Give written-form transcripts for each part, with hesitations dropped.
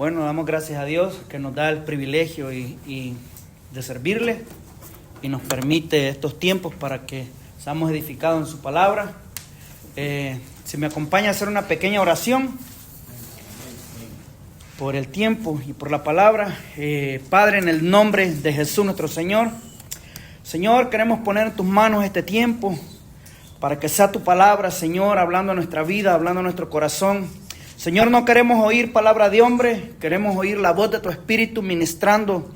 Bueno, damos gracias a Dios que nos da el privilegio y de servirle y nos permite estos tiempos para que seamos edificados en su palabra. Si me acompaña a hacer una pequeña oración por el tiempo y por la palabra. Padre, en el nombre de Jesús nuestro Señor, Señor, queremos poner en tus manos este tiempo para que sea tu palabra, Señor, hablando a nuestra vida, hablando a nuestro corazón. Señor, no queremos oír palabra de hombre, queremos oír la voz de tu Espíritu ministrando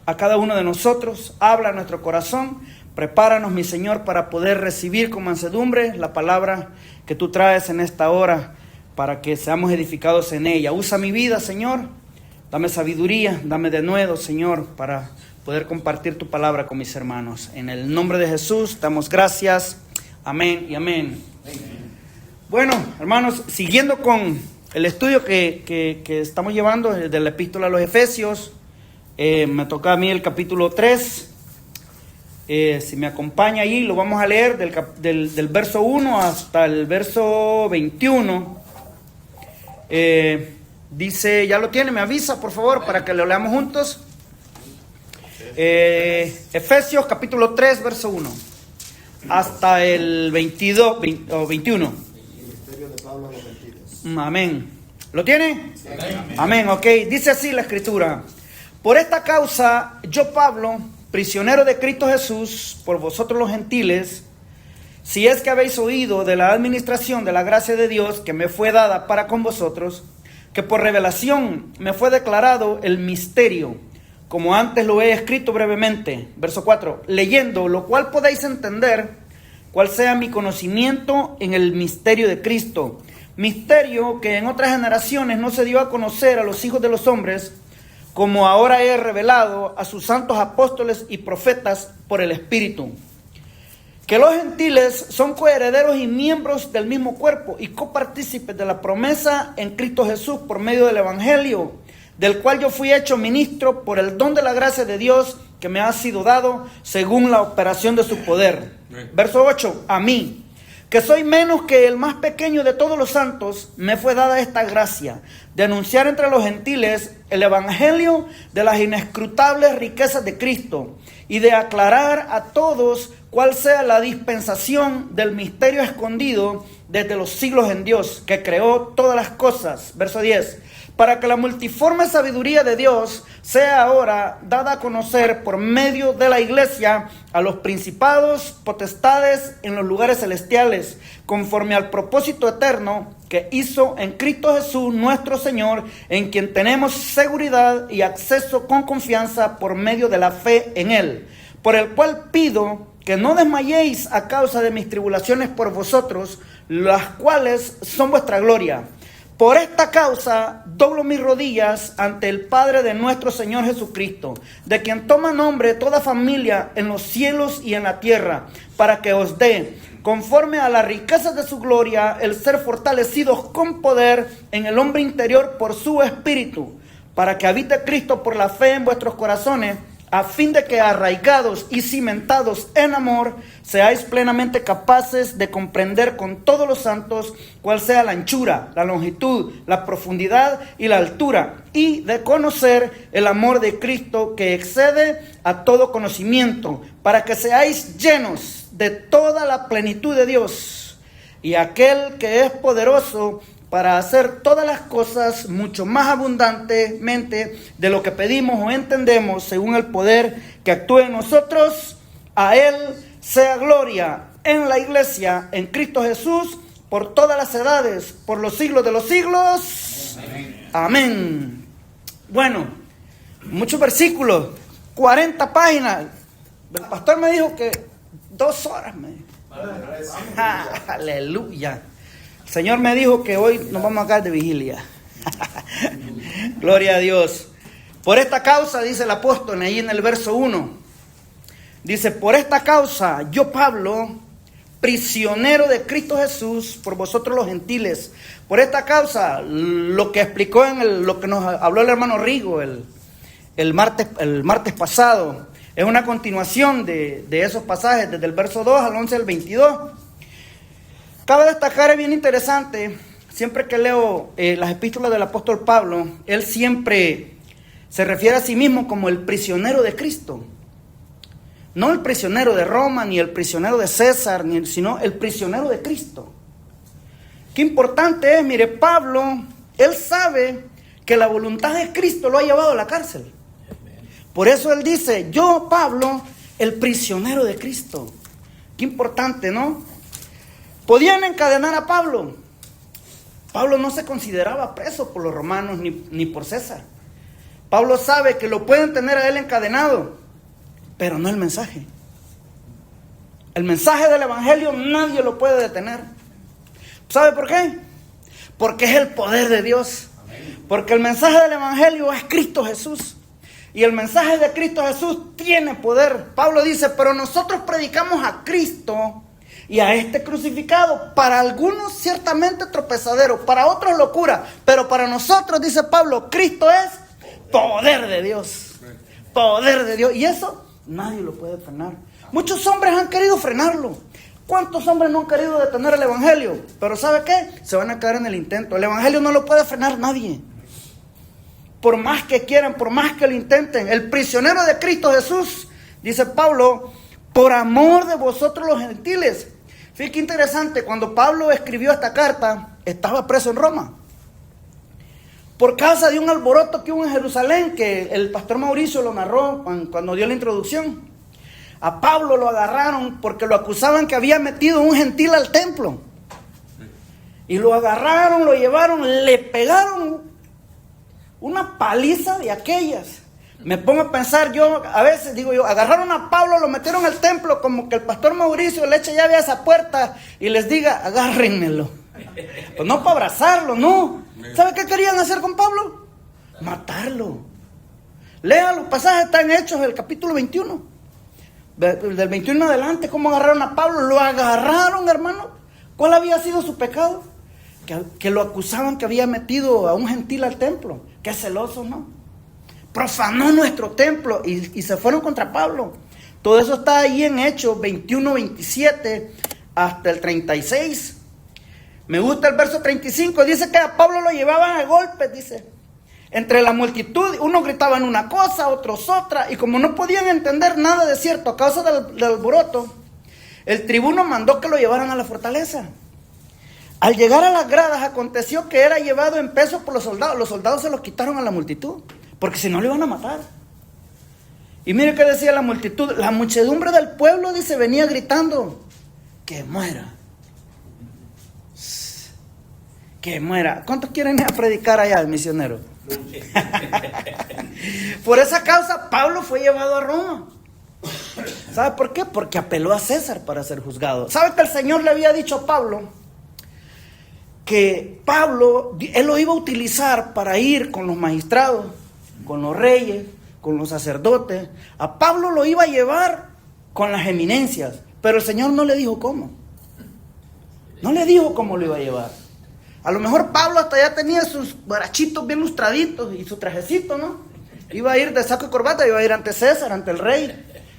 a cada uno de nosotros. Habla a nuestro corazón, prepáranos, mi Señor, para poder recibir con mansedumbre la palabra que tú traes en esta hora, para que seamos edificados en ella. Usa mi vida, Señor, dame sabiduría, dame denuedo, Señor, para poder compartir tu palabra con mis hermanos. En el nombre de Jesús, damos gracias. Amén y amén. Amén. Bueno, hermanos, siguiendo con el estudio que estamos llevando de la epístola a los Efesios, me toca a mí el capítulo 3. Si me acompaña ahí, lo vamos a leer del verso 1 hasta el verso 21. Dice, ¿ya lo tiene? Me avisa, por favor, para que lo leamos juntos. Efesios capítulo 3, verso 1 hasta el 22 o 21. Amén. ¿Lo tiene? Sí. Amén, ok. Dice así la Escritura: por esta causa, yo Pablo, prisionero de Cristo Jesús, por vosotros los gentiles, si es que habéis oído de la administración de la gracia de Dios que me fue dada para con vosotros, que por revelación me fue declarado el misterio, como antes lo he escrito brevemente. Verso 4, leyendo, lo cual podéis entender cuál sea mi conocimiento en el misterio de Cristo, misterio que en otras generaciones no se dio a conocer a los hijos de los hombres, como ahora he revelado a sus santos apóstoles y profetas por el Espíritu. Que los gentiles son coherederos y miembros del mismo cuerpo y copartícipes de la promesa en Cristo Jesús por medio del Evangelio, del cual yo fui hecho ministro por el don de la gracia de Dios que me ha sido dado según la operación de su poder. Verso 8, a mí, que soy menos que el más pequeño de todos los santos, me fue dada esta gracia de anunciar entre los gentiles el evangelio de las inescrutables riquezas de Cristo y de aclarar a todos cuál sea la dispensación del misterio escondido desde los siglos en Dios, que creó todas las cosas. Verso 10, para que la multiforme sabiduría de Dios sea ahora dada a conocer por medio de la iglesia a los principados, potestades en los lugares celestiales, conforme al propósito eterno que hizo en Cristo Jesús nuestro Señor, en quien tenemos seguridad y acceso con confianza por medio de la fe en Él, por el cual pido que no desmayéis a causa de mis tribulaciones por vosotros, las cuales son vuestra gloria. Por esta causa doblo mis rodillas ante el Padre de nuestro Señor Jesucristo, de quien toma nombre toda familia en los cielos y en la tierra, para que os dé, conforme a las riquezas de su gloria, el ser fortalecidos con poder en el hombre interior por su Espíritu, para que habite Cristo por la fe en vuestros corazones, a fin de que arraigados y cimentados en amor, seáis plenamente capaces de comprender con todos los santos cuál sea la anchura, la longitud, la profundidad y la altura, y de conocer el amor de Cristo que excede a todo conocimiento, para que seáis llenos de toda la plenitud de Dios. Y aquel que es poderoso para hacer todas las cosas mucho más abundantemente de lo que pedimos o entendemos, según el poder que actúa en nosotros, a Él sea gloria en la iglesia, en Cristo Jesús, por todas las edades, por los siglos de los siglos. Amén. Amén. Bueno, muchos versículos, 40 páginas. El pastor me dijo que 2 horas. Aleluya. El Señor me dijo que hoy nos vamos a quedar de vigilia. Gloria a Dios. Por esta causa, dice el apóstol ahí en el verso 1. Dice, por esta causa, yo Pablo, prisionero de Cristo Jesús, por vosotros los gentiles. Por esta causa, lo que explicó lo que nos habló el hermano Rigo el martes pasado, es una continuación de esos pasajes, desde el verso 2 al 11 al 22. Cabe destacar, es bien interesante, siempre que leo las epístolas del apóstol Pablo, él siempre se refiere a sí mismo como el prisionero de Cristo. No el prisionero de Roma, ni el prisionero de César, sino el prisionero de Cristo. Qué importante es, mire, Pablo, él sabe que la voluntad de Cristo lo ha llevado a la cárcel. Por eso él dice, yo, Pablo, el prisionero de Cristo. Qué importante, ¿no? Podían encadenar a Pablo. Pablo no se consideraba preso por los romanos ni por César. Pablo sabe que lo pueden tener a él encadenado, pero no el mensaje. El mensaje del evangelio nadie lo puede detener. ¿Sabe por qué? Porque es el poder de Dios. Porque el mensaje del evangelio es Cristo Jesús. Y el mensaje de Cristo Jesús tiene poder. Pablo dice, pero nosotros predicamos a Cristo y a este crucificado. Para algunos ciertamente tropezadero, para otros locura. Pero para nosotros, dice Pablo, Cristo es poder de Dios. Poder de Dios. Y eso nadie lo puede frenar. Muchos hombres han querido frenarlo. ¿Cuántos hombres no han querido detener el evangelio? Pero ¿sabe qué? Se van a caer en el intento. El evangelio no lo puede frenar nadie. Por más que quieran, por más que lo intenten. El prisionero de Cristo Jesús, dice Pablo, por amor de vosotros los gentiles. Fíjate qué interesante, cuando Pablo escribió esta carta, estaba preso en Roma. Por causa de un alboroto que hubo en Jerusalén, que el pastor Mauricio lo narró cuando dio la introducción. A Pablo lo agarraron porque lo acusaban que había metido un gentil al templo. Y lo agarraron, lo llevaron, le pegaron una paliza de aquellas. Me pongo a pensar, yo a veces digo yo, agarraron a Pablo, lo metieron al templo, como que el pastor Mauricio le eche llave a esa puerta y les diga, agárrenmelo. Pues no para abrazarlo, no. ¿Sabe qué querían hacer con Pablo? Matarlo. Lean los pasajes, están hechos el capítulo 21. Del 21 en adelante, cómo agarraron a Pablo. Lo agarraron, hermano. ¿Cuál había sido su pecado? Que lo acusaban que había metido a un gentil al templo. Qué celoso, ¿no? Profanó nuestro templo y se fueron contra Pablo. Todo eso está ahí en Hechos 21, 27 hasta el 36. Me gusta el verso 35. Dice que a Pablo lo llevaban a golpes, dice. Entre la multitud, unos gritaban una cosa, otros otra. Y como no podían entender nada de cierto a causa del alboroto, el tribuno mandó que lo llevaran a la fortaleza. Al llegar a las gradas, aconteció que era llevado en peso por los soldados. Los soldados se los quitaron a la multitud, porque si no le iban a matar. Y mire qué decía la multitud. La muchedumbre del pueblo, dice, venía gritando, que muera. Que muera. ¿Cuántos quieren ir a predicar allá, el misionero? Por esa causa, Pablo fue llevado a Roma. ¿Sabe por qué? Porque apeló a César para ser juzgado. ¿Sabe que el Señor le había dicho a Pablo que Pablo, él lo iba a utilizar para ir con los magistrados, con los reyes, con los sacerdotes? A Pablo lo iba a llevar con las eminencias, pero el Señor no le dijo cómo. No le dijo cómo lo iba a llevar. A lo mejor Pablo hasta ya tenía sus barachitos bien lustraditos y su trajecito, ¿no? Iba a ir de saco y corbata, iba a ir ante César, ante el rey.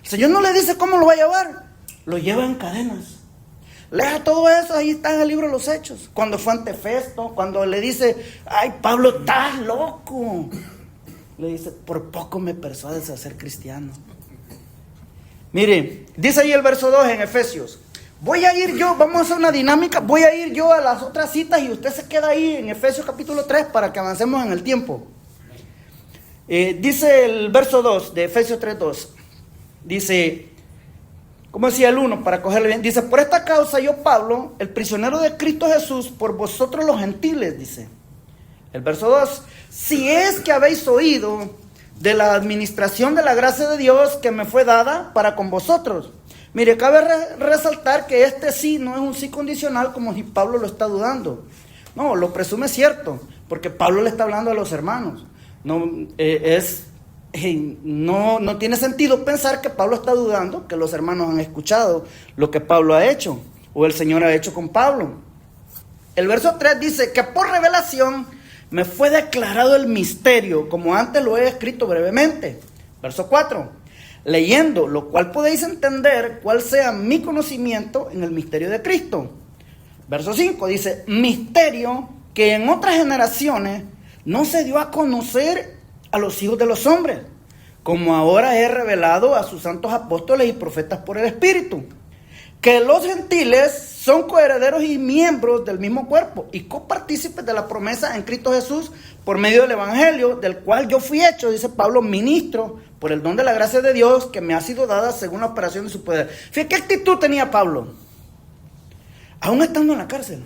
El Señor no le dice cómo lo va a llevar. Lo lleva en cadenas. Lea todo eso, ahí está en el libro de los Hechos. Cuando fue ante Festo, cuando le dice, ay, Pablo, estás loco. Le dice, por poco me persuades a ser cristiano. Mire, dice ahí el verso 2 en Efesios. Voy a ir yo, vamos a hacer una dinámica, voy a ir yo a las otras citas y usted se queda ahí en Efesios capítulo 3 para que avancemos en el tiempo. Dice el verso 2 de Efesios 3:2. Dice, como decía el 1 para cogerle bien, dice, por esta causa yo, Pablo, el prisionero de Cristo Jesús, por vosotros los gentiles, dice. El verso 2, si es que habéis oído de la administración de la gracia de Dios que me fue dada para con vosotros. Mire, cabe resaltar que este sí no es un sí condicional como si Pablo lo está dudando. No, lo presume cierto, porque Pablo le está hablando a los hermanos. No tiene sentido pensar que Pablo está dudando, que los hermanos han escuchado lo que Pablo ha hecho, o el Señor ha hecho con Pablo. El verso 3 dice que por revelación me fue declarado el misterio, como antes lo he escrito brevemente. Verso 4. Leyendo, lo cual podéis entender cuál sea mi conocimiento en el misterio de Cristo. Verso 5 dice, misterio que en otras generaciones no se dio a conocer a los hijos de los hombres, como ahora es revelado a sus santos apóstoles y profetas por el Espíritu, que los gentiles son coherederos y miembros del mismo cuerpo y copartícipes de la promesa en Cristo Jesús por medio del Evangelio, del cual yo fui hecho, dice Pablo, ministro por el don de la gracia de Dios que me ha sido dada según la operación de su poder. Fíjate qué actitud tenía Pablo, aún estando en la cárcel.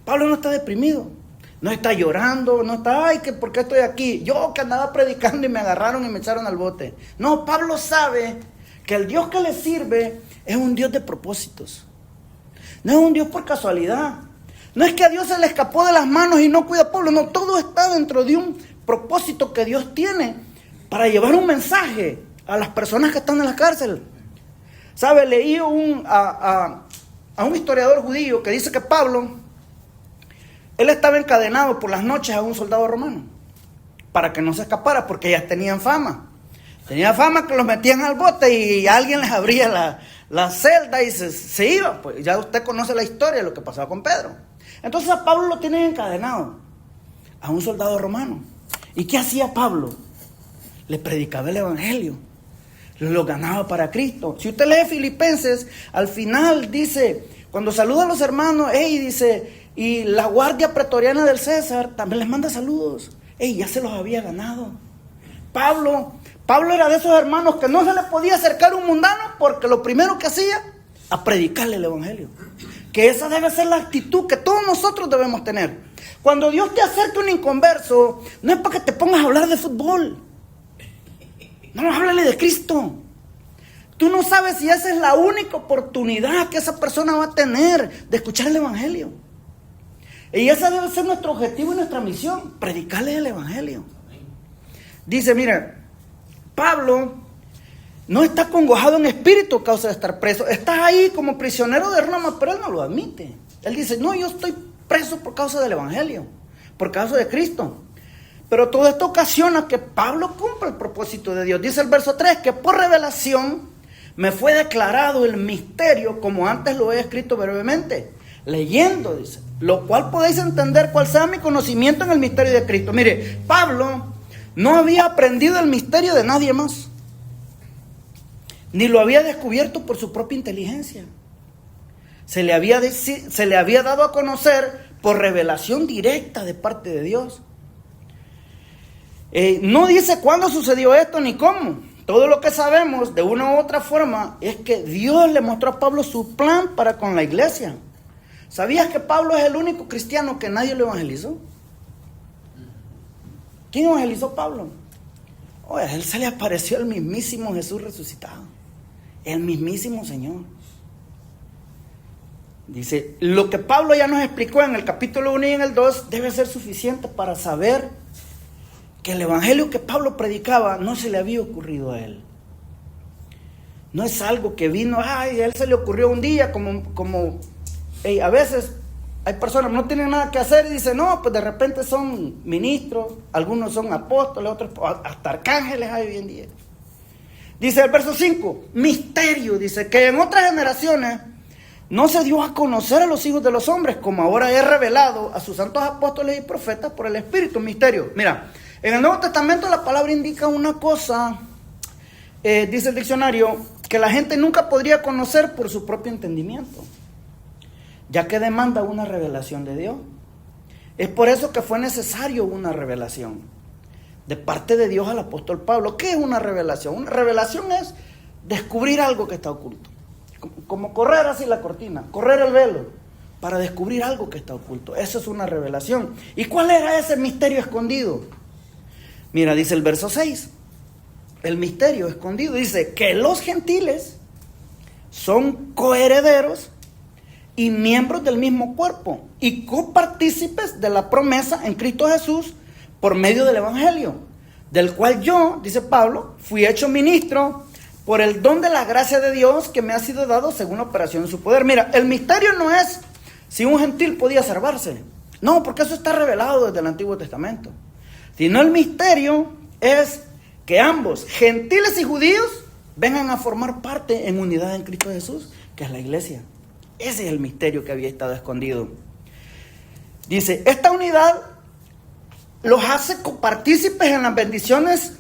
Pablo no está deprimido, no está llorando, no está, ay, que ¿por qué estoy aquí? Yo que andaba predicando y me agarraron y me echaron al bote. No, Pablo sabe que el Dios que le sirve es un Dios de propósitos. No es un Dios por casualidad. No es que a Dios se le escapó de las manos y no cuida a Pablo. No, todo está dentro de un propósito que Dios tiene para llevar un mensaje a las personas que están en la cárcel. ¿Sabe? Leí a un historiador judío que dice que Pablo, él estaba encadenado por las noches a un soldado romano para que no se escapara, porque ellas tenían fama. Tenía fama que los metían al bote y alguien les abría la celda y se iba. Pues ya usted conoce la historia de lo que pasaba con Pedro. Entonces a Pablo lo tienen encadenado a un soldado romano. ¿Y qué hacía Pablo? Le predicaba el evangelio, lo ganaba para Cristo. Si usted lee Filipenses, al final dice, cuando saluda a los hermanos, dice, y la guardia pretoriana del César también les manda saludos. Ya se los había ganado. Pablo era de esos hermanos que no se le podía acercar a un mundano, porque lo primero que hacía, a predicarle el evangelio. Que esa debe ser la actitud que todos nosotros debemos tener. Cuando Dios te acerca a un inconverso, no es para que te pongas a hablar de fútbol. No, háblale de Cristo. Tú no sabes si esa es la única oportunidad que esa persona va a tener de escuchar el evangelio. Y esa debe ser nuestro objetivo y nuestra misión, predicarle el evangelio. Dice, mira, Pablo no está acongojado en espíritu a causa de estar preso. Está ahí como prisionero de Roma, pero él no lo admite. Él dice, no, yo estoy preso por causa del evangelio, por causa de Cristo. Pero todo esto ocasiona que Pablo cumpla el propósito de Dios. Dice el verso 3, que por revelación me fue declarado el misterio, como antes lo he escrito brevemente. Leyendo, dice, lo cual podéis entender cuál sea mi conocimiento en el misterio de Cristo. Mire, Pablo no había aprendido el misterio de nadie más, ni lo había descubierto por su propia inteligencia. Se le había dado a conocer por revelación directa de parte de Dios. No dice cuándo sucedió esto ni cómo. Todo lo que sabemos de una u otra forma es que Dios le mostró a Pablo su plan para con la iglesia. ¿Sabías que Pablo es el único cristiano que nadie lo evangelizó? ¿Quién evangelizó a Pablo? A él se le apareció el mismísimo Jesús resucitado, el mismísimo Señor. Dice, lo que Pablo ya nos explicó en el capítulo 1 y en el 2 debe ser suficiente para saber que el evangelio que Pablo predicaba no se le había ocurrido a él. No es algo que vino, a él se le ocurrió un día, como a veces hay personas que no tienen nada que hacer y dicen, no, pues de repente son ministros, algunos son apóstoles, otros hasta arcángeles hay hoy en día. Dice el verso 5, misterio, dice que en otras generaciones no se dio a conocer a los hijos de los hombres, como ahora es revelado a sus santos apóstoles y profetas por el Espíritu. Misterio. Mira, en el Nuevo Testamento la palabra indica una cosa, dice el diccionario, que la gente nunca podría conocer por su propio entendimiento, ya que demanda una revelación de Dios. Es por eso que fue necesario una revelación de parte de Dios al apóstol Pablo. ¿Qué es una revelación? Una revelación es descubrir algo que está oculto. Como correr así la cortina, correr el velo para descubrir algo que está oculto. Eso es una revelación. ¿Y cuál era ese misterio escondido? Mira, dice el verso 6, el misterio escondido. Dice que los gentiles son coherederos y miembros del mismo cuerpo y copartícipes de la promesa en Cristo Jesús por medio del evangelio, del cual yo, dice Pablo, fui hecho ministro por el don de la gracia de Dios que me ha sido dado según la operación de su poder. Mira, el misterio no es si un gentil podía salvarse, no, porque eso está revelado desde el Antiguo Testamento, sino el misterio es que ambos, gentiles y judíos, vengan a formar parte en unidad en Cristo Jesús, que es la iglesia. Ese es el misterio que había estado escondido. Dice, esta unidad los hace copartícipes en las bendiciones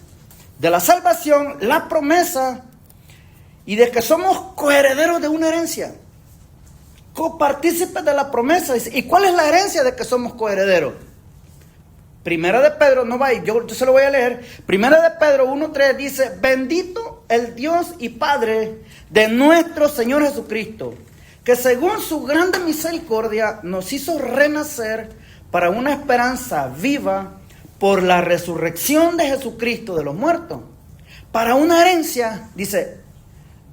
de la salvación, la promesa y de que somos coherederos de una herencia. Copartícipes de la promesa. ¿Y cuál es la herencia de que somos coherederos? Primera de Pedro, no va, yo se lo voy a leer. Primera de Pedro 1:3 dice, bendito el Dios y Padre de nuestro Señor Jesucristo, que según su grande misericordia nos hizo renacer para una esperanza viva por la resurrección de Jesucristo de los muertos, para una herencia, dice,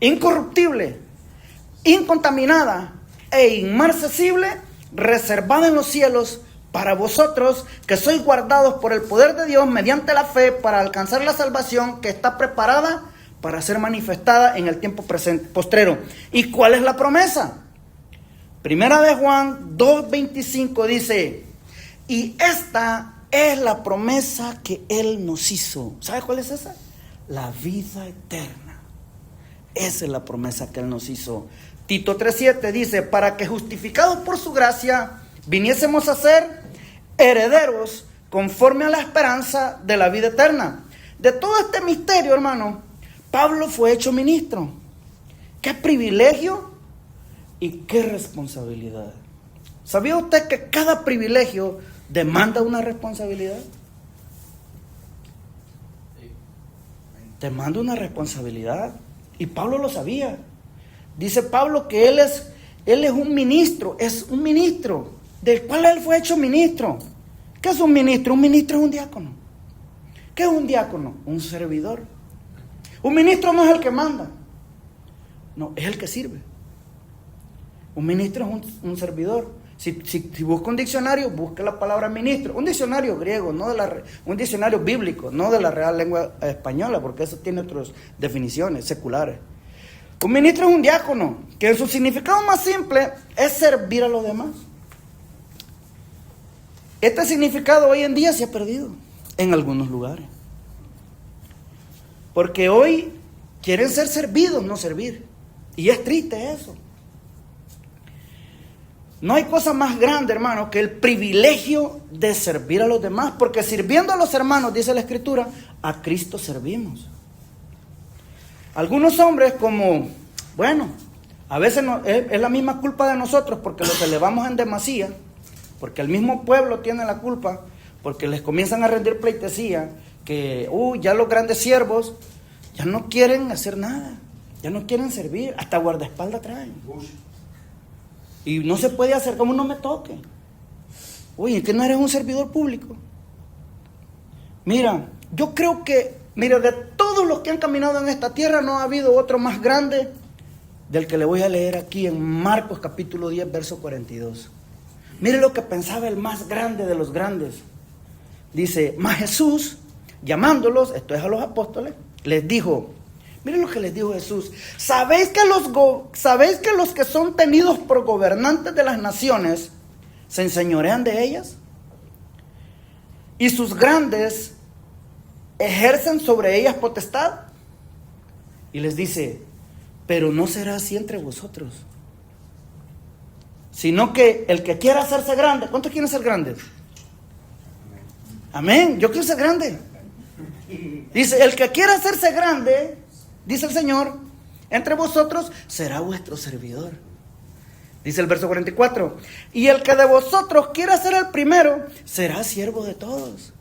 incorruptible, incontaminada e inmarcesible, reservada en los cielos para vosotros, que sois guardados por el poder de Dios mediante la fe para alcanzar la salvación que está preparada para ser manifestada en el tiempo presente, postrero. ¿Y cuál es la promesa? Primera de Juan 2:25 dice, y esta es la promesa que Él nos hizo. ¿Sabe cuál es esa? La vida eterna. Esa es la promesa que Él nos hizo. Tito 3:7 dice, para que justificados por su gracia viniésemos a ser herederos conforme a la esperanza de la vida eterna. De todo este misterio, hermano, Pablo fue hecho ministro. ¡Qué privilegio y qué responsabilidad! ¿Sabía usted que cada privilegio demanda una responsabilidad? Demanda una responsabilidad. Y Pablo lo sabía. Dice Pablo que él es un ministro, del cual él fue hecho ministro. ¿Qué es un ministro? Un ministro es un diácono. ¿Qué es un diácono? Un servidor. Un ministro no es el que manda, no, es el que sirve. Un ministro es un servidor. Si busca un diccionario, busca la palabra ministro. Un diccionario griego, un diccionario bíblico, no de la Real Lengua Española, porque eso tiene otras definiciones seculares. Un ministro es un diácono, que en su significado más simple es servir a los demás. Este significado hoy en día se ha perdido en algunos lugares. Porque hoy quieren ser servidos, no servir. Y es triste eso. No hay cosa más grande, hermano, que el privilegio de servir a los demás. Porque sirviendo a los hermanos, dice la Escritura, a Cristo servimos. Algunos hombres a veces es la misma culpa de nosotros porque los elevamos en demasía, porque el mismo pueblo tiene la culpa, porque les comienzan a rendir pleitesía, que ya los grandes siervos ya no quieren hacer nada, ya no quieren servir, hasta guardaespaldas traen. Y no se puede hacer como no me toque. ¿Es que no eres un servidor público? Mira, yo creo que, de todos los que han caminado en esta tierra, no ha habido otro más grande del que le voy a leer aquí en Marcos capítulo 10, verso 42. Mire lo que pensaba el más grande de los grandes. Dice, mas Jesús, llamándolos, esto es a los apóstoles, les dijo, miren lo que les dijo Jesús, ¿sabéis que los que son tenidos por gobernantes de las naciones se enseñorean de ellas? Y sus grandes ejercen sobre ellas potestad. Y les dice, pero no será así entre vosotros, sino que el que quiera hacerse grande, ¿cuántos quieren ser grandes? Amén, yo quiero ser grande. Dice, el que quiera hacerse grande, dice el Señor, entre vosotros será vuestro servidor. Dice el verso 44, y el que de vosotros quiera ser el primero, será siervo de todos.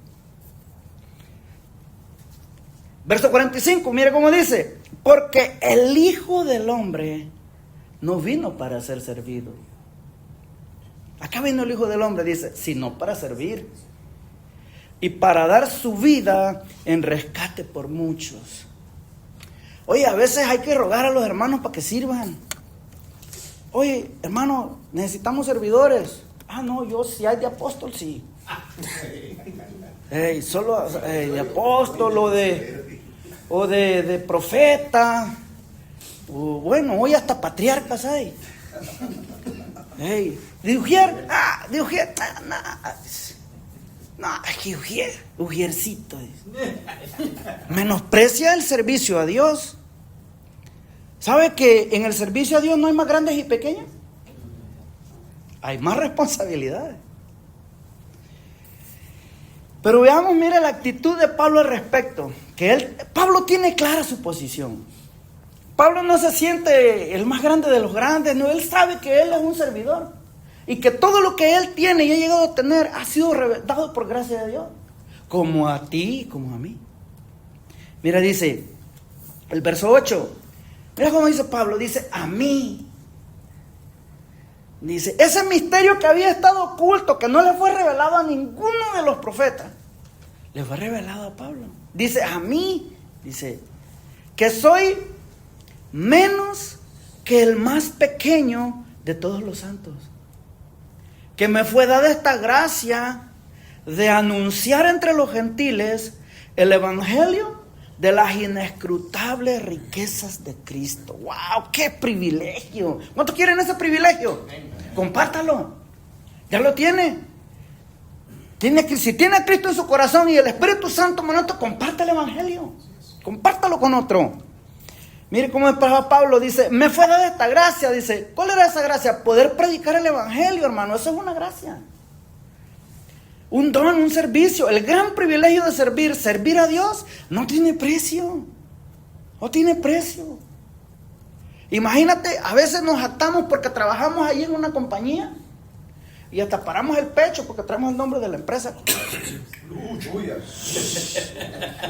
Verso 45, mire cómo dice, porque el Hijo del Hombre no vino para ser servido. Acá vino el Hijo del Hombre, dice, sino para servir y para dar su vida en rescate por muchos. Oye, a veces hay que rogar a los hermanos para que sirvan. Oye, hermano, necesitamos servidores. No, yo si hay de apóstol, sí. Solo de apóstol o de profeta. Hoy hasta patriarcas hay. De Ujier, Ujiercito. Menosprecia el servicio a Dios. ¿Sabe que en el servicio a Dios no hay más grandes y pequeños? Hay más responsabilidades. Pero veamos, mire la actitud de Pablo al respecto. Pablo tiene clara su posición. Pablo no se siente el más grande de los grandes, no, él sabe que él es un servidor. Y que todo lo que él tiene y ha llegado a tener ha sido dado por gracia de Dios. Como a ti, como a mí. Mira, dice el verso 8. Mira cómo dice Pablo, dice, a mí. Dice, ese misterio que había estado oculto, que no le fue revelado a ninguno de los profetas, le fue revelado a Pablo. Dice, a mí, dice, que soy menos que el más pequeño de todos los santos. Que me fue dada esta gracia de anunciar entre los gentiles el evangelio de las inescrutables riquezas de Cristo. ¡Wow! ¡Qué privilegio! ¿Cuántos quieren ese privilegio? Compártalo. Ya lo tiene. Si tiene a Cristo en su corazón y el Espíritu Santo, comparte el evangelio. Compártalo con otro. Mire cómo Pablo dice, me fue dada esta gracia. Dice, ¿cuál era esa gracia? Poder predicar el evangelio, hermano. Eso es una gracia. Un don, un servicio. El gran privilegio de servir a Dios, no tiene precio. No tiene precio. Imagínate, a veces nos jactamos porque trabajamos allí en una compañía y hasta paramos el pecho porque traemos el nombre de la empresa.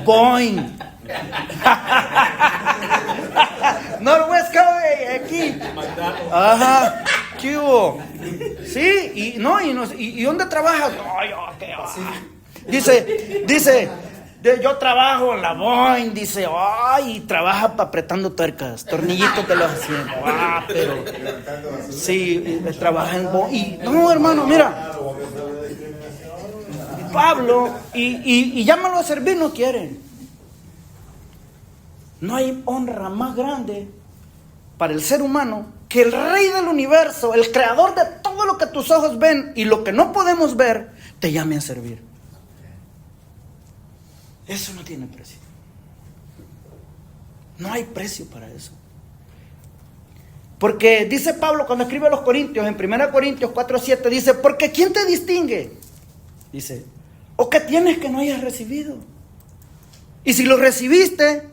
Boeing. Northwest Cowboy, aquí. Ajá. ¿Qué hubo? Sí, ¿y dónde trabajas? No, yo, ¿qué? Dice, yo trabajo en la Boeing, dice, y trabaja apretando tuercas, tornillitos de los asientos. Pero sí, trabaja en Boeing. No, hermano, mira. Pablo, y llámalo a servir, no quieren. No hay honra más grande para el ser humano que el Rey del universo, el creador de todo lo que tus ojos ven y lo que no podemos ver, te llame a servir. Eso no tiene precio. No hay precio para eso. Porque dice Pablo cuando escribe a los Corintios, en 1 Corintios 4:7, dice, porque ¿quién te distingue? Dice, ¿o qué tienes que no hayas recibido? Y si lo recibiste,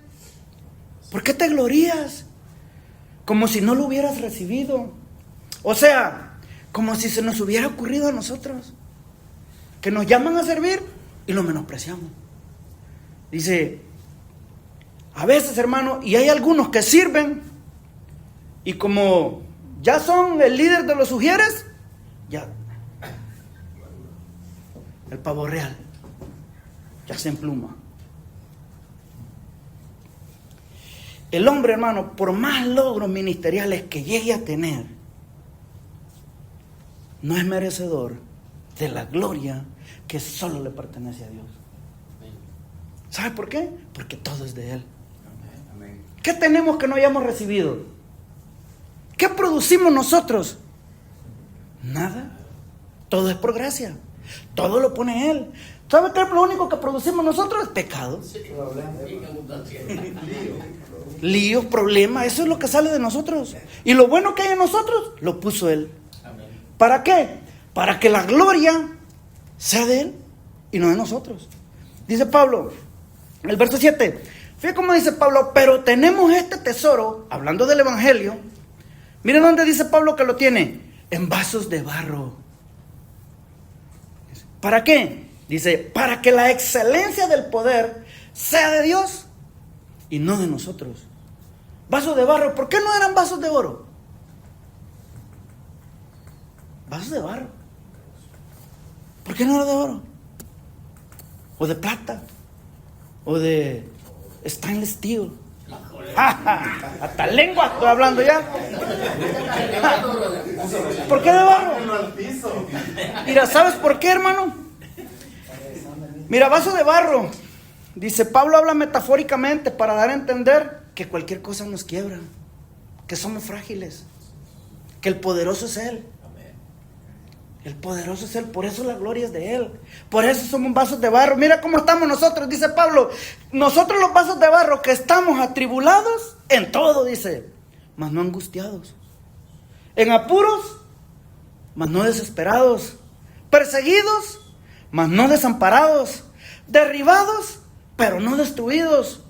¿por qué te glorías? Como si no lo hubieras recibido. O sea, como si se nos hubiera ocurrido a nosotros. Que nos llaman a servir y lo menospreciamos. Dice, a veces, hermano, y hay algunos que sirven y como ya son el líder de los sugieres, ya el pavo real ya se empluma. El hombre, hermano, por más logros ministeriales que llegue a tener, no es merecedor de la gloria que solo le pertenece a Dios. ¿Sabe por qué? Porque todo es de Él. ¿Qué tenemos que no hayamos recibido? ¿Qué producimos nosotros? Nada. Todo es por gracia. Todo lo pone Él. ¿Sabe qué es lo único que producimos nosotros? Es pecado. Líos, problemas, eso es lo que sale de nosotros. Y lo bueno que hay en nosotros, lo puso Él. ¿Para qué? Para que la gloria sea de Él y no de nosotros. Dice Pablo, el verso 7. Fíjate cómo dice Pablo, pero tenemos este tesoro, hablando del evangelio. Miren dónde dice Pablo que lo tiene. En vasos de barro. ¿Para qué? Dice, para que la excelencia del poder sea de Dios y no de nosotros. Vasos de barro, ¿por qué no eran vasos de oro? Vasos de barro. ¿Por qué no era de oro? O de plata. O de stainless steel. Hasta lengua estoy hablando ya. ¿Por qué de barro? Mira, ¿sabes por qué, hermano? Mira, vaso de barro. Dice, Pablo habla metafóricamente para dar a entender que cualquier cosa nos quiebra, que somos frágiles, que el poderoso es Él. El poderoso es Él, por eso la gloria es de Él. Por eso somos vasos de barro. Mira cómo estamos nosotros, dice Pablo. Nosotros los vasos de barro que estamos atribulados en todo, dice, mas no angustiados. En apuros, mas no desesperados. Perseguidos, mas no desamparados. derribados, pero no destruidos,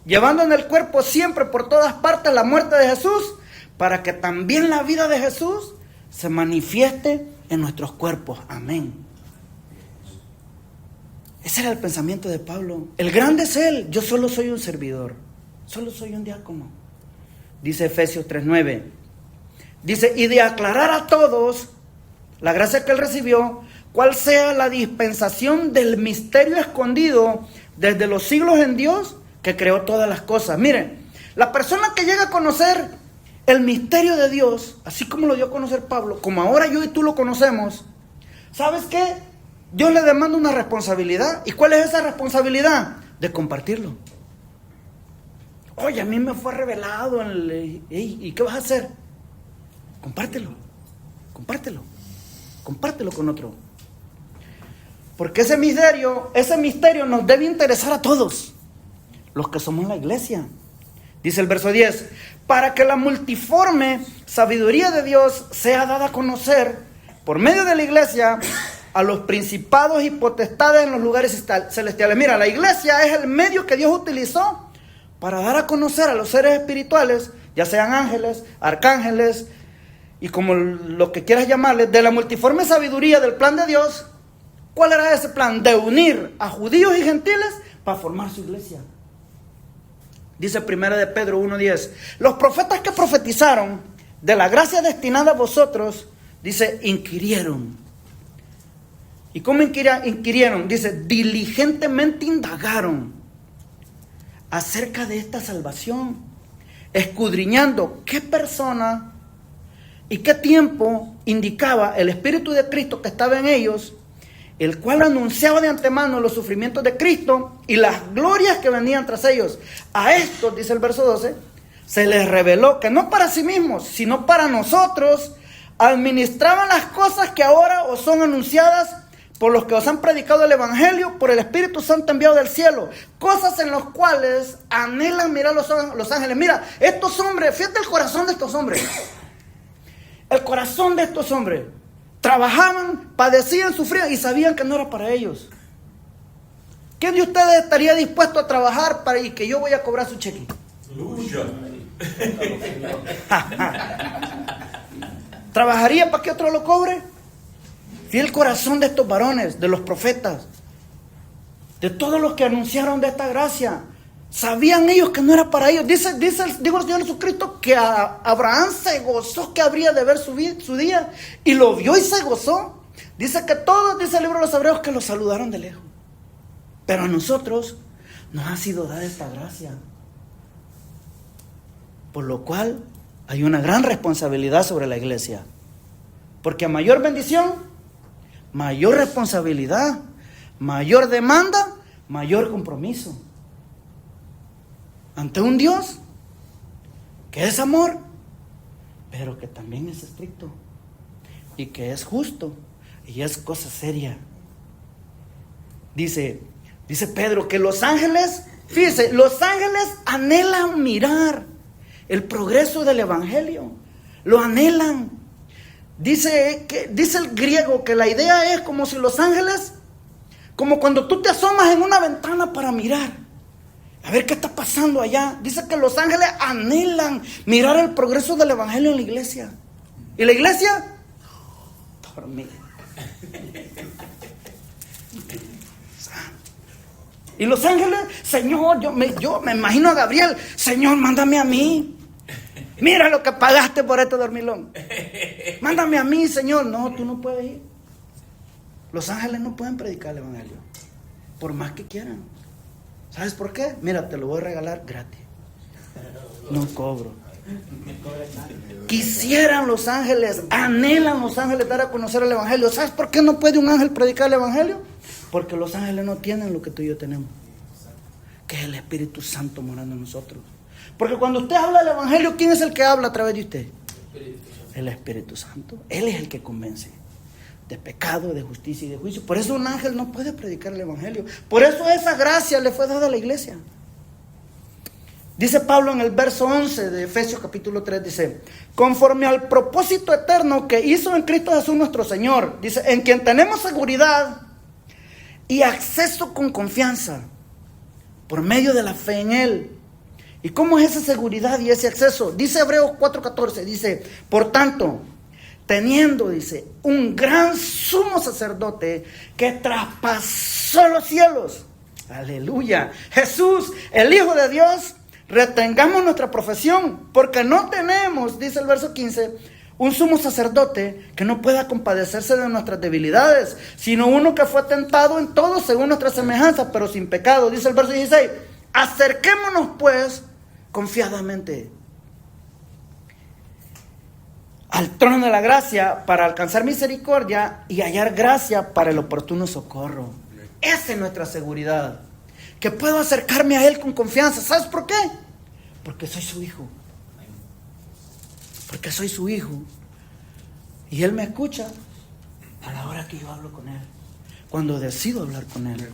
llevando en el cuerpo siempre por todas partes la muerte de Jesús, para que también la vida de Jesús se manifieste en nuestros cuerpos. Amén. Ese era el pensamiento de Pablo. El grande es Él, yo solo soy un servidor, solo soy un diácono. Dice Efesios 3:9. Dice, y de aclarar a todos la gracia que Él recibió, cuál sea la dispensación del misterio escondido desde los siglos en Dios, que creó todas las cosas. Miren, la persona que llega a conocer el misterio de Dios, así como lo dio a conocer Pablo, como ahora yo y tú lo conocemos, ¿sabes qué? Dios le demanda una responsabilidad. ¿Y cuál es esa responsabilidad? De compartirlo. Oye, a mí me fue revelado. ¿Y qué vas a hacer? Compártelo. Compártelo. Compártelo con otro. Porque ese misterio nos debe interesar a todos los que somos la iglesia. Dice el verso 10, para que la multiforme sabiduría de Dios sea dada a conocer por medio de la iglesia a los principados y potestades en los lugares celestiales. Mira, la iglesia es el medio que Dios utilizó para dar a conocer a los seres espirituales, ya sean ángeles, arcángeles, y como lo que quieras llamarles, de la multiforme sabiduría del plan de Dios. ¿Cuál era ese plan? De unir a judíos y gentiles para formar su iglesia. Dice 1 de Pedro 1:10, los profetas que profetizaron de la gracia destinada a vosotros, dice, inquirieron. ¿Y cómo inquirieron? Dice, diligentemente indagaron acerca de esta salvación, escudriñando qué persona y qué tiempo indicaba el Espíritu de Cristo que estaba en ellos, el cual anunciaba de antemano los sufrimientos de Cristo y las glorias que venían tras ellos. A estos, dice el verso 12, se les reveló que no para sí mismos, sino para nosotros, administraban las cosas que ahora os son anunciadas por los que os han predicado el Evangelio, por el Espíritu Santo enviado del cielo, cosas en las cuales anhelan mirar los ángeles. Mira, estos hombres, fíjate el corazón de estos hombres. El corazón de estos hombres. Trabajaban, padecían, sufrían y sabían que no era para ellos. ¿Quién de ustedes estaría dispuesto a trabajar para y que yo voy a cobrar su cheque? ¿Trabajaría para que otro lo cobre? Y el corazón de estos varones, de los profetas, de todos los que anunciaron de esta gracia, sabían ellos que no era para ellos. Digo el Señor Jesucristo que a Abraham se gozó que habría de ver su día, y lo vio y se gozó. Dice que todos, dice el libro de los Hebreos, que lo saludaron de lejos. Pero a nosotros nos ha sido dada esta gracia, por lo cual hay una gran responsabilidad sobre la iglesia, porque a mayor bendición, mayor responsabilidad, mayor demanda, mayor compromiso ante un Dios que es amor, pero que también es estricto y que es justo y es cosa seria. Dice Pedro que los ángeles, fíjese, los ángeles anhelan mirar el progreso del evangelio, lo anhelan. Dice el griego que la idea es como si los ángeles, como cuando tú te asomas en una ventana para mirar, a ver qué está pasando allá. Dice que los ángeles anhelan mirar el progreso del evangelio en la iglesia. ¿Y la iglesia? Dormida. Y los ángeles, Señor, yo me imagino a Gabriel, Señor, mándame a mí. Mira lo que pagaste por este dormilón. Mándame a mí, Señor. No, tú no puedes ir. Los ángeles no pueden predicar el evangelio, por más que quieran. ¿Sabes por qué? Mira, te lo voy a regalar gratis. No cobro. Quisieran los ángeles, anhelan los ángeles dar a conocer el evangelio. ¿Sabes por qué no puede un ángel predicar el evangelio? Porque los ángeles no tienen lo que tú y yo tenemos, que es el Espíritu Santo morando en nosotros. Porque cuando usted habla del evangelio, ¿quién es el que habla a través de usted? El Espíritu Santo. Él es el que convence de pecado, de justicia y de juicio. Por eso un ángel no puede predicar el evangelio. Por eso esa gracia le fue dada a la iglesia. Dice Pablo en el verso 11 de Efesios capítulo 3, dice, conforme al propósito eterno que hizo en Cristo Jesús nuestro Señor, dice, en quien tenemos seguridad y acceso con confianza por medio de la fe en Él. ¿Y cómo es esa seguridad y ese acceso? Dice Hebreos 4:14, dice, por tanto, teniendo, dice, un gran sumo sacerdote que traspasó los cielos. Aleluya. Jesús, el Hijo de Dios, retengamos nuestra profesión, porque no tenemos, dice el verso 15, un sumo sacerdote que no pueda compadecerse de nuestras debilidades, sino uno que fue tentado en todo según nuestra semejanza, pero sin pecado. Dice el verso 16, acerquémonos pues confiadamente al trono de la gracia para alcanzar misericordia y hallar gracia para el oportuno socorro. Esa es nuestra seguridad, que puedo acercarme a Él con confianza. ¿Sabes por qué? Porque soy su hijo. Porque soy su hijo. Y Él me escucha a la hora que yo hablo con Él, cuando decido hablar con Él.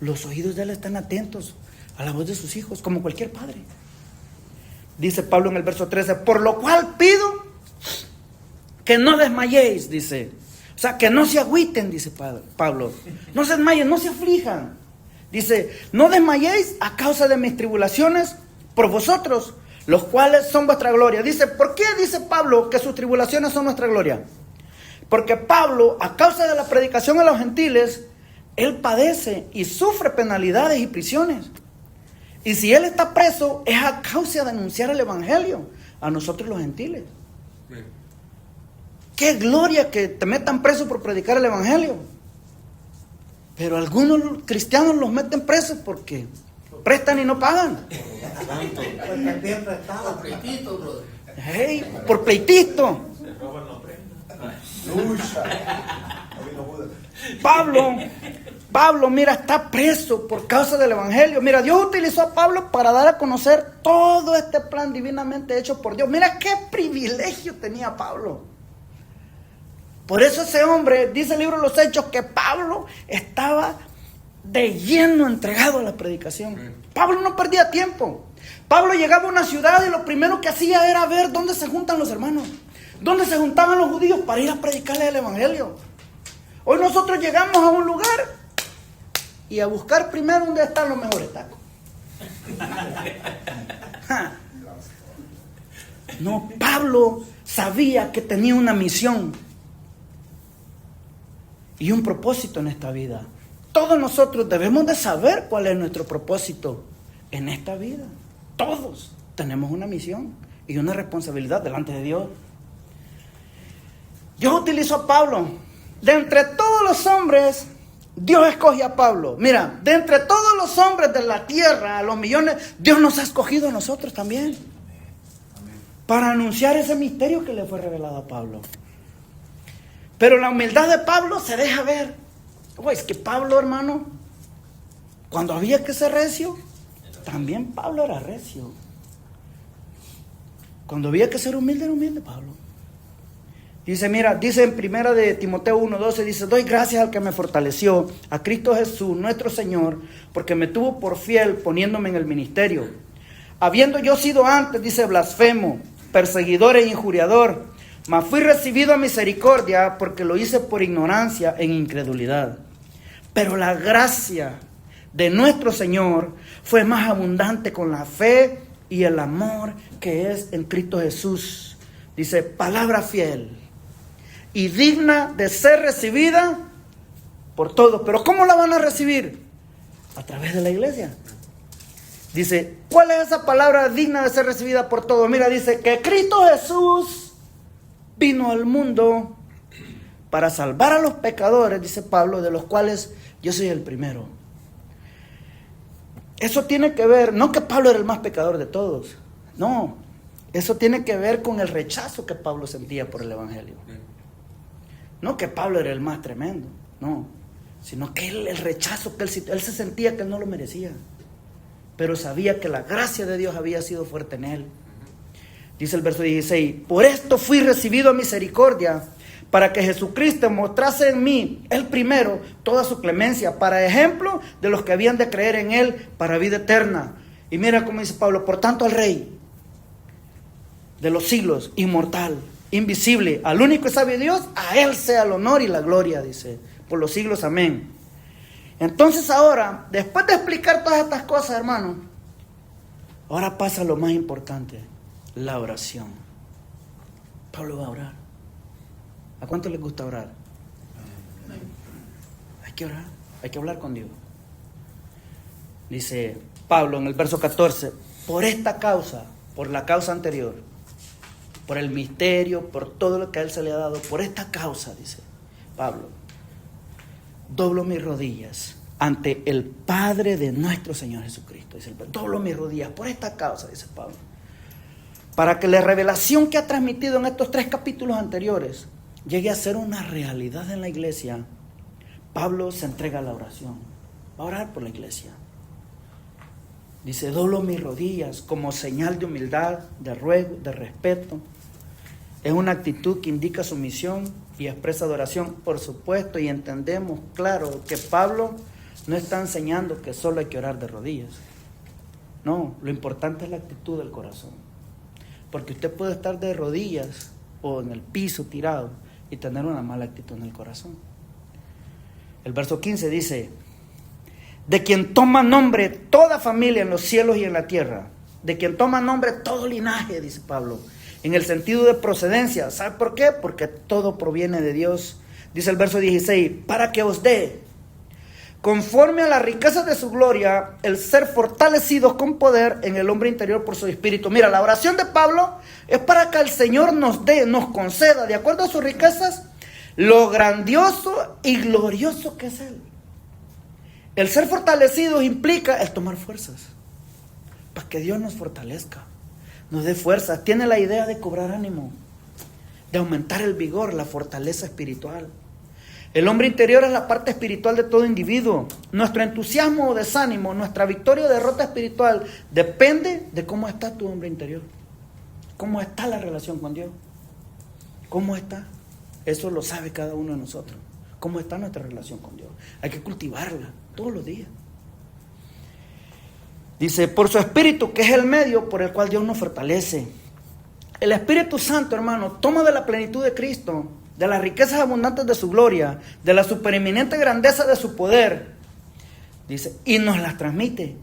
Los oídos de Él están atentos a la voz de sus hijos, como cualquier padre. Dice Pablo en el verso 13, por lo cual pido que no desmayéis, dice. O sea, que no se agüiten, dice Pablo. No se desmayen, no se aflijan. Dice, no desmayéis a causa de mis tribulaciones por vosotros, los cuales son vuestra gloria. Dice, ¿por qué dice Pablo que sus tribulaciones son nuestra gloria? Porque Pablo, a causa de la predicación a los gentiles, él padece y sufre penalidades y prisiones. Y si él está preso, es a causa de anunciar el evangelio a nosotros los gentiles. Qué gloria que te metan preso por predicar el evangelio. Pero algunos cristianos los meten presos porque prestan y no pagan. Hey, por pleitito. Pablo, mira, está preso por causa del evangelio. Mira, Dios utilizó a Pablo para dar a conocer todo este plan divinamente hecho por Dios. Mira qué privilegio tenía Pablo. Por eso ese hombre, dice el libro de los Hechos, que Pablo estaba de lleno entregado a la predicación. Pablo no perdía tiempo. Pablo llegaba a una ciudad y lo primero que hacía era ver dónde se juntan los hermanos, dónde se juntaban los judíos para ir a predicarles el evangelio. Hoy nosotros llegamos a un lugar y a buscar primero dónde están los mejores tacos. No, Pablo sabía que tenía una misión y un propósito en esta vida. Todos nosotros debemos de saber cuál es nuestro propósito en esta vida. Todos tenemos una misión y una responsabilidad delante de Dios. Dios utilizó a Pablo. De entre todos los hombres, Dios escoge a Pablo. Mira, de entre todos los hombres de la tierra, a los millones, Dios nos ha escogido a nosotros también. Para anunciar ese misterio que le fue revelado a Pablo. Pero la humildad de Pablo se deja ver. Es que Pablo, hermano, cuando había que ser recio, también Pablo era recio. Cuando había que ser humilde, era humilde Pablo. Dice, mira, dice en primera de Timoteo 1:12, dice, doy gracias al que me fortaleció, a Cristo Jesús, nuestro Señor, porque me tuvo por fiel poniéndome en el ministerio. Habiendo yo sido antes, dice, blasfemo, perseguidor e injuriador, mas fui recibido a misericordia porque lo hice por ignorancia en incredulidad. Pero la gracia de nuestro Señor fue más abundante con la fe y el amor que es en Cristo Jesús. Dice, palabra fiel y digna de ser recibida por todos. Pero ¿cómo la van a recibir? A través de la iglesia. Dice, ¿cuál es esa palabra digna de ser recibida por todos? Mira, dice que Cristo Jesús vino al mundo para salvar a los pecadores, dice Pablo, de los cuales yo soy el primero. Eso tiene que ver, no que Pablo era el más pecador de todos, no, eso tiene que ver con el rechazo que Pablo sentía por el evangelio. No que Pablo era el más tremendo, no, sino que el rechazo que él se sentía que no lo merecía, pero sabía que la gracia de Dios había sido fuerte en él. Dice el verso 16, por esto fui recibido a misericordia, para que Jesucristo mostrase en mí, el primero, toda su clemencia, para ejemplo de los que habían de creer en él para vida eterna. Y mira cómo dice Pablo, por tanto al Rey de los siglos, inmortal, invisible, al único y sabio Dios, a él sea el honor y la gloria, dice, por los siglos, amén. Entonces ahora, después de explicar todas estas cosas, hermano, ahora pasa lo más importante, la oración. Pablo va a orar. ¿A cuánto les gusta orar? Hay que orar, hay que hablar con Dios. Dice Pablo en el verso 14, por esta causa, por la causa anterior, por el misterio, por todo lo que a él se le ha dado, por esta causa, dice Pablo, doblo mis rodillas ante el Padre de nuestro Señor Jesucristo. Dice, doblo mis rodillas por esta causa, dice Pablo, para que la revelación que ha transmitido en estos 3 capítulos anteriores llegue a ser una realidad en la iglesia. Pablo se entrega a la oración, va a orar por la iglesia. Dice, doblo mis rodillas como señal de humildad, de ruego, de respeto. Es una actitud que indica sumisión y expresa adoración, por supuesto, y entendemos, claro, que Pablo no está enseñando que solo hay que orar de rodillas. No, lo importante es la actitud del corazón. Porque usted puede estar de rodillas o en el piso tirado y tener una mala actitud en el corazón. El verso 15 dice, de quien toma nombre toda familia en los cielos y en la tierra, de quien toma nombre todo linaje, dice Pablo, en el sentido de procedencia. ¿Sabe por qué? Porque todo proviene de Dios. Dice el verso 16, para que os dé, conforme a la riqueza de su gloria, el ser fortalecidos con poder en el hombre interior por su espíritu. Mira, la oración de Pablo es para que el Señor nos dé, nos conceda, de acuerdo a sus riquezas, lo grandioso y glorioso que es Él. El ser fortalecidos implica el tomar fuerzas, para que Dios nos fortalezca, nos dé fuerzas. Tiene la idea de cobrar ánimo, de aumentar el vigor, la fortaleza espiritual. El hombre interior es la parte espiritual de todo individuo. Nuestro entusiasmo o desánimo, nuestra victoria o derrota espiritual depende de cómo está tu hombre interior. ¿Cómo está la relación con Dios? ¿Cómo está? Eso lo sabe cada uno de nosotros. ¿Cómo está nuestra relación con Dios? Hay que cultivarla todos los días. Dice, por su espíritu, que es el medio por el cual Dios nos fortalece. El Espíritu Santo, hermano, toma de la plenitud de Cristo, de las riquezas abundantes de su gloria, de la supereminente grandeza de su poder, dice, y nos las transmite.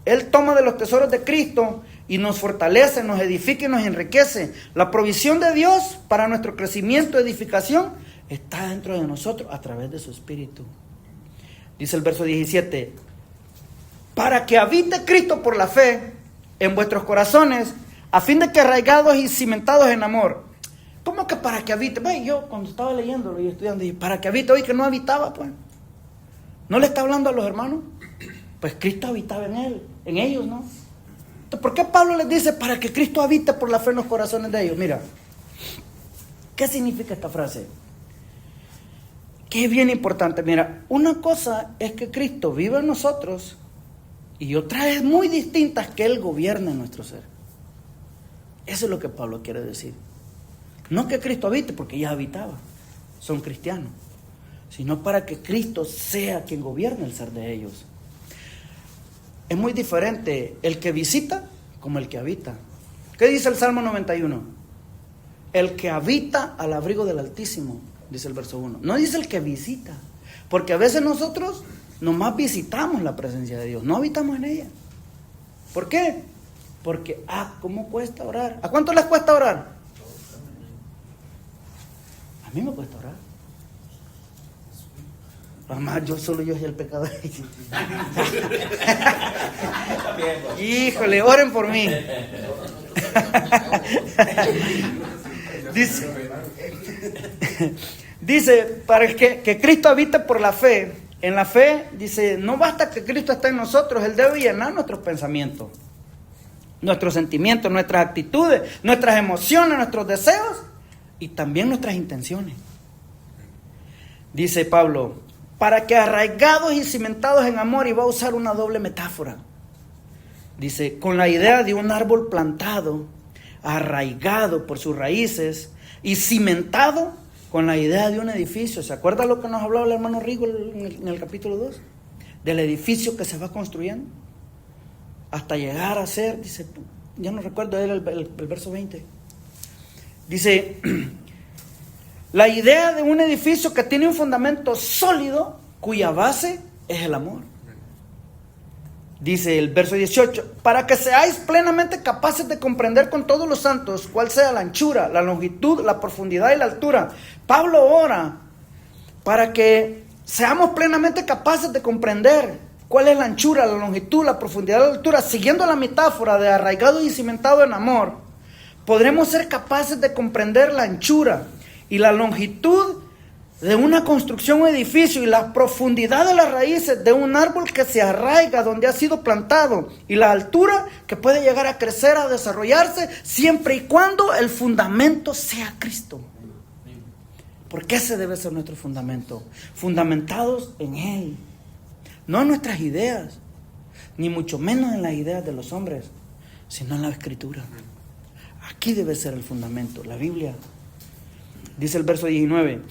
Él toma de los tesoros de Cristo y nos fortalece, nos edifica y nos enriquece. La provisión de Dios para nuestro crecimiento y edificación está dentro de nosotros a través de su Espíritu. Dice el verso 17, para que habite Cristo por la fe en vuestros corazones, a fin de que arraigados y cimentados en amor. ¿Cómo que para que habite? Bueno, yo cuando estaba leyéndolo y estudiando, dije, para que habite, oye, que no habitaba, pues. ¿No le está hablando a los hermanos? Pues Cristo habitaba en él, en ellos, ¿no? Entonces, ¿por qué Pablo les dice para que Cristo habite por la fe en los corazones de ellos? Mira, ¿qué significa esta frase? Que es bien importante. Mira, una cosa es que Cristo vive en nosotros y otra es muy distinta, que Él gobierne en nuestro ser. Eso es lo que Pablo quiere decir. No que Cristo habite, porque ya habitaba, son cristianos, sino para que Cristo sea quien gobierne el ser de ellos. Es muy diferente el que visita como el que habita. ¿Qué dice el Salmo 91? El que habita al abrigo del Altísimo, dice el verso 1. No dice el que visita, porque a veces nosotros nomás visitamos la presencia de Dios, no habitamos en ella. ¿Por qué? Porque, ¿cómo cuesta orar? ¿A cuánto les cuesta orar? A mí me cuesta orar. Mamá, yo soy el pecador. Híjole, oren por mí. Dice, para que Cristo habite por la fe. En la fe, dice, no basta que Cristo esté en nosotros, Él debe llenar nuestros pensamientos, nuestros sentimientos, nuestras actitudes, nuestras emociones, nuestros deseos y también nuestras intenciones. Dice Pablo, para que arraigados y cimentados en amor, y va a usar una doble metáfora. Dice, con la idea de un árbol plantado, arraigado por sus raíces y cimentado con la idea de un edificio. ¿Se acuerda lo que nos hablaba el hermano Rigo en el capítulo 2? Del edificio que se va construyendo hasta llegar a ser, dice, ya no recuerdo el verso 20. Dice, la idea de un edificio que tiene un fundamento sólido, cuya base es el amor. Dice el verso 18, para que seáis plenamente capaces de comprender con todos los santos cuál sea la anchura, la longitud, la profundidad y la altura. Pablo ora para que seamos plenamente capaces de comprender cuál es la anchura, la longitud, la profundidad y la altura. Siguiendo la metáfora de arraigado y cimentado en amor, podremos ser capaces de comprender la anchura y la longitud de una construcción o edificio y la profundidad de las raíces de un árbol que se arraiga donde ha sido plantado y la altura que puede llegar a crecer, a desarrollarse, siempre y cuando el fundamento sea Cristo. Porque ese debe ser nuestro fundamento, fundamentados en Él, no en nuestras ideas, ni mucho menos en las ideas de los hombres, sino en la Escritura. Aquí debe ser el fundamento, la Biblia. Dice el verso 19,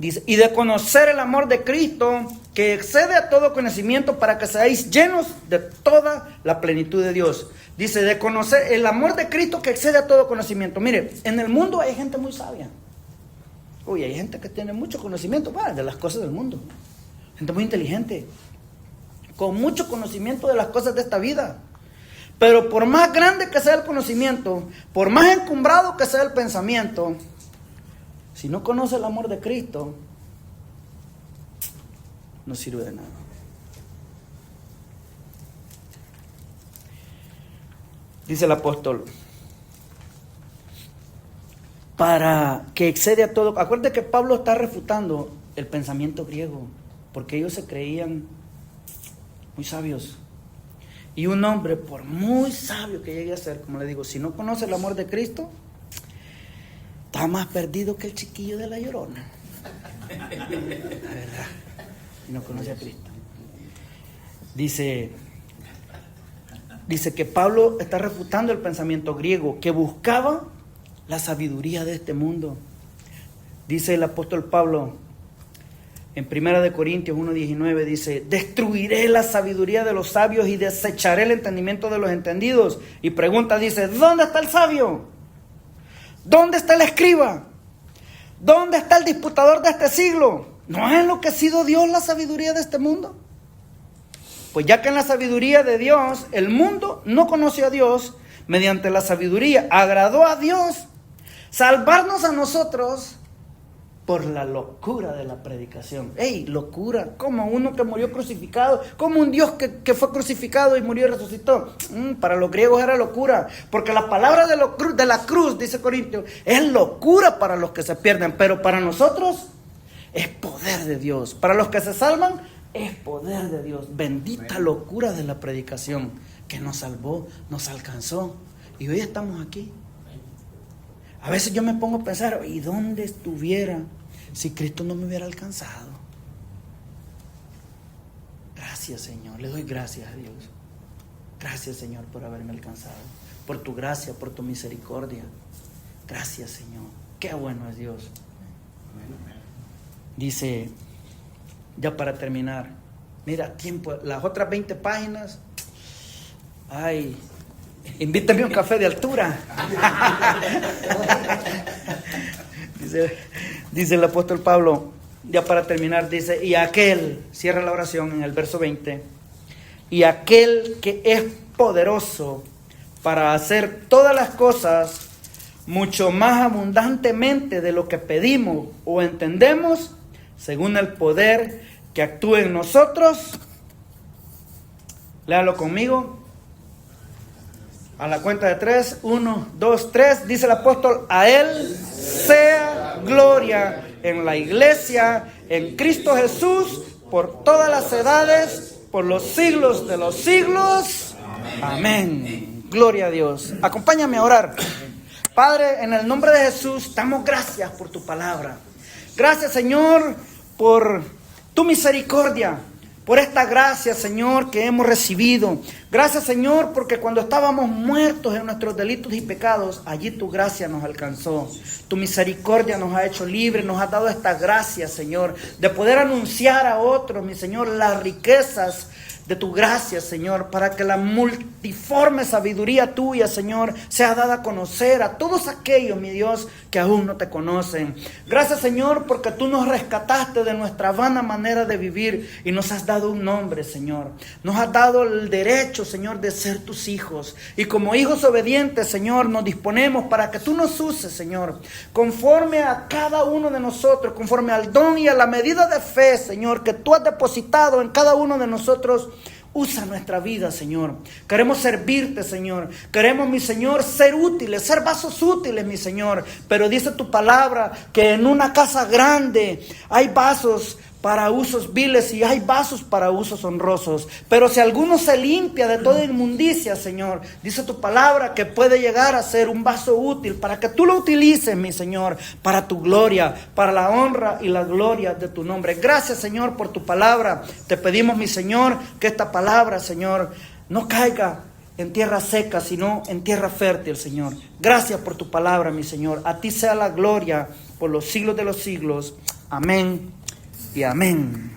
dice, y de conocer el amor de Cristo, que excede a todo conocimiento, para que seáis llenos de toda la plenitud de Dios. Dice, de conocer el amor de Cristo que excede a todo conocimiento. Mire, en el mundo hay gente muy sabia. Uy, hay gente que tiene mucho conocimiento de las cosas del mundo. Gente muy inteligente, con mucho conocimiento de las cosas de esta vida. Pero por más grande que sea el conocimiento, por más encumbrado que sea el pensamiento, si no conoce el amor de Cristo, no sirve de nada. Dice el apóstol, para que excede a todo. Acuérdate que Pablo está refutando el pensamiento griego, porque ellos se creían muy sabios. Y un hombre, por muy sabio que llegue a ser, como le digo, si no conoce el amor de Cristo, está más perdido que el chiquillo de la Llorona. La verdad. Y no conoce a Cristo. Dice que Pablo está refutando el pensamiento griego, que buscaba la sabiduría de este mundo. Dice el apóstol Pablo en 1 Corintios 1:19, dice, destruiré la sabiduría de los sabios y desecharé el entendimiento de los entendidos. Y pregunta, dice, ¿dónde está el sabio? ¿Dónde está el escriba? ¿Dónde está el disputador de este siglo? ¿No ha enloquecido Dios la sabiduría de este mundo? Pues ya que en la sabiduría de Dios el mundo no conoció a Dios, mediante la sabiduría agradó a Dios salvarnos a nosotros por la locura de la predicación. ¡Ey, locura! Como uno que murió crucificado, como un Dios que fue crucificado y murió y resucitó. Para los griegos era locura, porque la palabra de la cruz, dice Corintios, es locura para los que se pierden, pero para nosotros es poder de Dios. Para los que se salvan, es poder de Dios. Bendita locura de la predicación que nos salvó, nos alcanzó. Y hoy estamos aquí. A veces yo me pongo a pensar, ¿y dónde estuviera si Cristo no me hubiera alcanzado? Gracias, Señor. Le doy gracias a Dios. Gracias, Señor, por haberme alcanzado. Por tu gracia, por tu misericordia. Gracias, Señor. Qué bueno es Dios. Dice, ya para terminar, mira, tiempo, las otras 20 páginas. Ay, invítame un café de altura. dice el apóstol Pablo, ya para terminar, dice, y aquel, cierra la oración en el verso 20, y aquel que es poderoso para hacer todas las cosas mucho más abundantemente de lo que pedimos o entendemos, según el poder que actúa en nosotros. Léalo conmigo. A la cuenta de 3, 1, 2, 3, dice el apóstol, a Él sea gloria en la iglesia, en Cristo Jesús, por todas las edades, por los siglos de los siglos. Amén. Gloria a Dios. Acompáñame a orar. Padre, en el nombre de Jesús, damos gracias por tu palabra. Gracias, Señor, por tu misericordia. Por esta gracia, Señor, que hemos recibido. Gracias, Señor, porque cuando estábamos muertos en nuestros delitos y pecados, allí tu gracia nos alcanzó. Tu misericordia nos ha hecho libres, nos ha dado esta gracia, Señor, de poder anunciar a otros, mi Señor, las riquezas de tu gracia, Señor, para que la multiforme sabiduría tuya, Señor, sea dada a conocer a todos aquellos, mi Dios, que aún no te conocen. Gracias, Señor, porque tú nos rescataste de nuestra vana manera de vivir y nos has dado un nombre, Señor. Nos has dado el derecho, Señor, de ser tus hijos. Y como hijos obedientes, Señor, nos disponemos para que tú nos uses, Señor, conforme a cada uno de nosotros, conforme al don y a la medida de fe, Señor, que tú has depositado en cada uno de nosotros. Usa nuestra vida, Señor. Queremos servirte, Señor. Queremos, mi Señor, ser útiles, ser vasos útiles, mi Señor. Pero dice tu palabra que en una casa grande hay vasos para usos viles y hay vasos para usos honrosos. Pero si alguno se limpia de toda inmundicia, Señor, dice tu palabra que puede llegar a ser un vaso útil para que tú lo utilices, mi Señor, para tu gloria, para la honra y la gloria de tu nombre. Gracias, Señor, por tu palabra. Te pedimos, mi Señor, que esta palabra, Señor, no caiga en tierra seca, sino en tierra fértil, Señor. Gracias por tu palabra, mi Señor. A ti sea la gloria por los siglos de los siglos. Amén y amén.